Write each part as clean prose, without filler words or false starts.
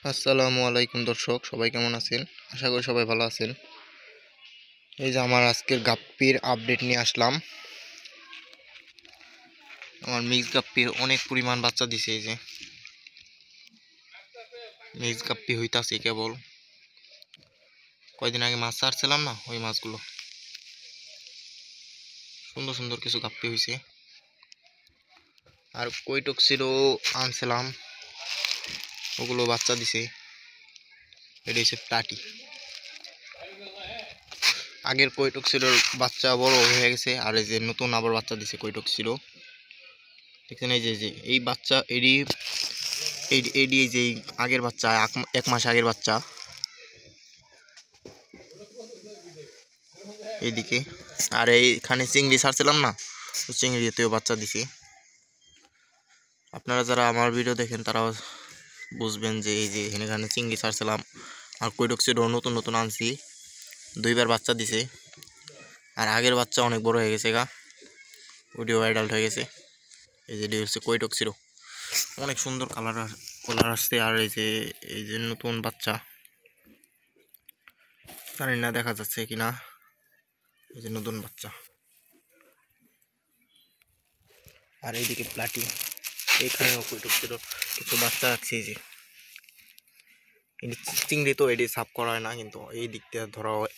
আসসালামু আলাইকুম দর্শক, সবাই কেমন আছেন? আশা করি সবাই ভালো আছেন। এই যে আমার আজকের গাপ্পির আপডেট নিয়ে আসলাম। আমার মিক্স গাপ্পির অনেক পরিমাণ বাচ্চা দিছে। এই যে মিক্স গাপ্পি হইতাছে কেবল। কয়দিন আগে মাছ ছাড়ছিলাম না, ওই মাছগুলো সুন্দর সুন্দর কিছু গাপ্পি হয়েছে। আর কৈটক্সিরও আনছিলাম, ওগুলো বাচ্চা দিছে। এটা হচ্ছে টাটি। আগের কৈটক্সিরোর বাচ্চা বড় হয়ে গেছে, আর এই যে নতুন আবার বাচ্চা দিছে কৈটক্সিরো। দেখছেন এই যে এই বাচ্চা এডি এই যে আগের বাচ্চা, এক মাস আগের বাচ্চা এইদিকে। আর এইখানে চিংড়ি ছাড়ছিলাম না, তো চিংড়িতেও বাচ্চা দিছি। আপনারা যারা আমার ভিডিও দেখেন তারা বুঝবেন যে এই যে এখানে চিংড়ি ছাড়ছিলাম। আর কৈটক্সিডো নতুন নতুন আনছি, দুইবার বাচ্চা দিছে। আর আগের বাচ্চা অনেক বড় হয়ে গেছে, ওডিও অ্যাডাল্ট হয়ে গেছে। এই যে হচ্ছে কৈটক্সিডো, অনেক সুন্দর কালার আসছে। আর এই যে নতুন বাচ্চা, জানি না দেখা যাচ্ছে কিনা। এই যে নতুন বাচ্চা। আর এইদিকে প্লাটি, এইখানেও কৈটক্সিডো কিছু বাচ্চা রাখছে। এই যে চিংড়ি তো এটি সাফ করা হয় না, কিন্তু এই দিক দিয়ে ধরা হয়।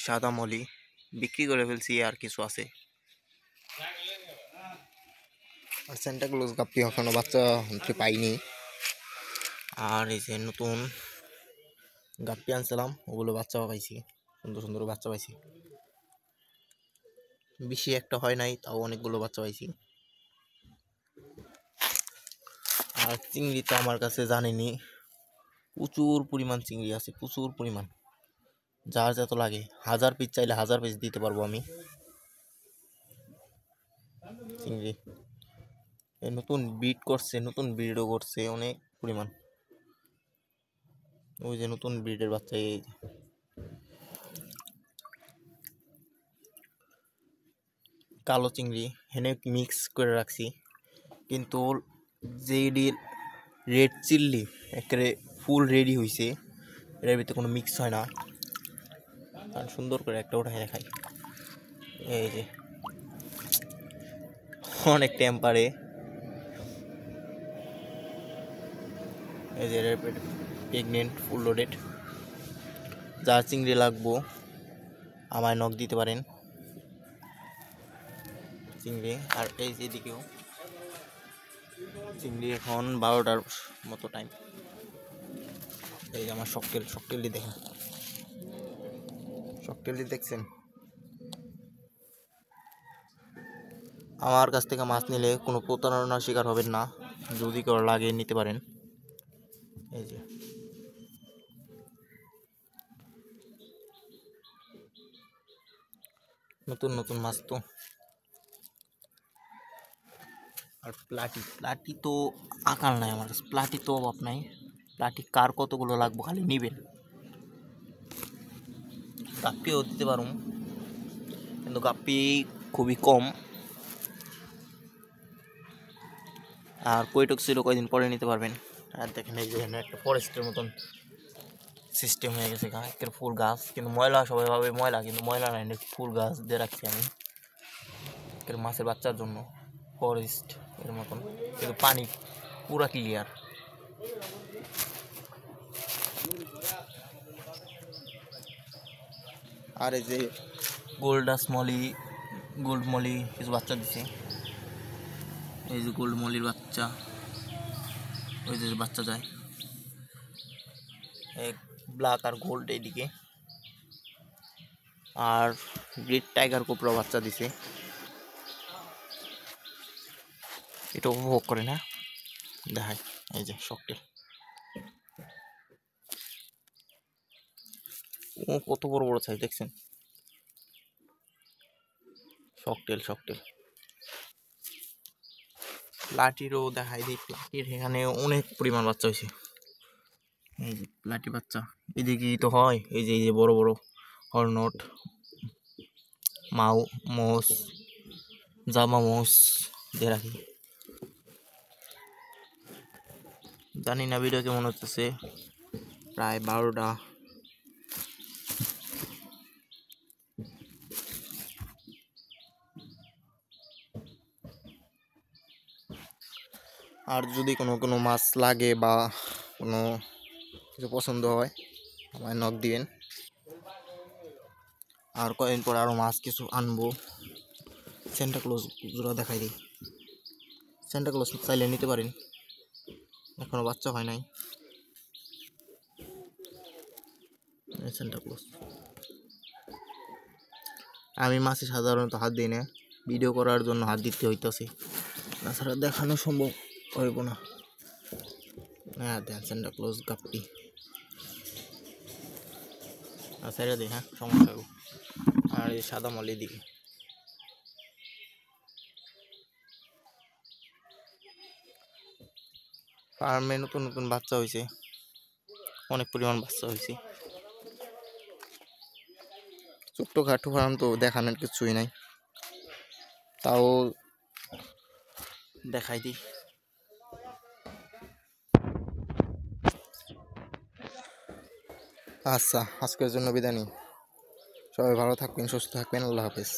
সাদা মলি বিক্রি করে ফেলছি, আর কিছু আছে। আর সেন্টাক্লজ গাপ্পি এখনো বাচ্চা হতে পাইনি। আর এই যে নতুন গাপ্পি আনছিলাম, ওগুলো বাচ্চা পাইছি, সুন্দর সুন্দর বাচ্চা পাইছি। বেশি একটা হয় নাই, তাও অনেকগুলো বাচ্চা পাইছি। আর চিংড়ি তো আমার কাছে জানেনি, প্রচুর পরিমাণ চিংড়ি আছে, প্রচুর পরিমাণ। যার যত লাগে, 1000 পিস চাইলে 1000 পিস দিতে পারবো আমি চিংড়ি। নতুন ব্রিড করছে, নতুন ব্রিডও করছে অনেক পরিমাণ। ওই যে নতুন ব্রিডের বাচ্চা, এই কালো চিংড়ি হেনে মিক্স করে রাখছি। কিন্তু যেডি রেড চিল্লি একেবারে ফুল রেডি হয়েছে, এর ভিতরে কোনো মিক্স হয় না। আর সুন্দর করে একটা ওঠায় দেখাই। এই যে অনেক টেম্পারে, এই যে প্রেগনেন্ট ফুল লোডেড। যার চিংড়ি লাগবো আমায় নক দিতে পারেন চিংড়ি। আর এই যে এদিকেও চিংড়ি, এখন 12টার মতো টাইম। এই যে আমার শকটেলটি দেখেন, শকটেলটি দেখছেন। আমার কাছ থেকে মাছ নিলে কোনো প্রতারণার শিকার হবেন না, যদি কেউ লাগে নিতে পারেন। এই যে নতুন নতুন মাছ তো। আর প্লাটি তো আকাল নাই আমার কাছে, প্লাটি তো অভাব নাই। প্লাটি কার কতগুলো লাগবো খালি নিবেন। গাপ্পিও দিতে পারো, কিন্তু গাপ্পি খুবই কম। আর কৈটক্সিডো কয়দিন পরে নিতে পারবেন। আর দেখেন এই যে একটা ফরেস্টের মতন সিস্টেম হয়ে গেছে, একের ফুল গাছ, কিন্তু ময়লা সবাই ভাবে ময়লা, কিন্তু ময়লা নাই, ফুল গাছ দিয়ে রাখছি আমি এর মাছের বাচ্চার জন্য। ফরেস্ট এর মতন, কিন্তু পানি পুরা ক্লিয়ার। আর এই যে গোল্ড মলি কিছু বাচ্চা দিছে। এই যে গোল্ড মলির বাচ্চা, ওই যে বাচ্চা যায় এক ব্ল্যাক আর গোল্ড এইদিকে। আর গ্রেট টাইগার কোবরা বাচ্চা দিছে, এটা উপভোগ করে না দেখায়। এই যে শকটেল, ও কত বড় বড় সাইজ দেখছেন। শকটেল প্লাটিরও দেখাই দিই। প্লাটির এখানে অনেক পরিমাণ বাচ্চা হয়েছে। এই যে প্লাটি বাচ্চা এদিকে তো হয়। এই যে বড় বড় হর্নট, মোস, জামা মোস দিয়ে রাখি। জানি না ভিডিও কেমন হচ্ছে, প্রায় 12টা। আর যদি কোনো কোনো মাছ লাগে বা কোনো কিছু পছন্দ হয় আমায় নক দিবেন। আর কয়েকদিন পর আরও মাছ কিছু আনবো। সেন্টা ক্লোজ জোড়া দেখাই দিই। সেন্টা ক্লোজ চাইলে নিতে পারেন, এখনো বাচ্চা হয় নাই। সেন্টা ক্লোজ আমি মাছে সাধারণত হাত দিই না, ভিডিও করার জন্য হাত দিতে হইতেছে, তাছাড়া দেখানো সম্ভব হইব না। হ্যাঁ দেন সেন্টা ক্লোজ গাপটি ছেড়ে দিই, হ্যাঁ সমস্যা। আর এই সাদা মলি দিই। ফার্মে নতুন নতুন বাচ্চা হয়েছে, অনেক পরিমাণ বাচ্চা হয়েছে। ছোট্টখাটো ফার্ম তো দেখানোর কিছুই নাই, তাও দেখাই দিই। আচ্ছা, আজকের জন্য বিদায় নিই। সবাই ভালো থাকবেন, সুস্থ থাকবেন। আল্লাহ হাফেজ।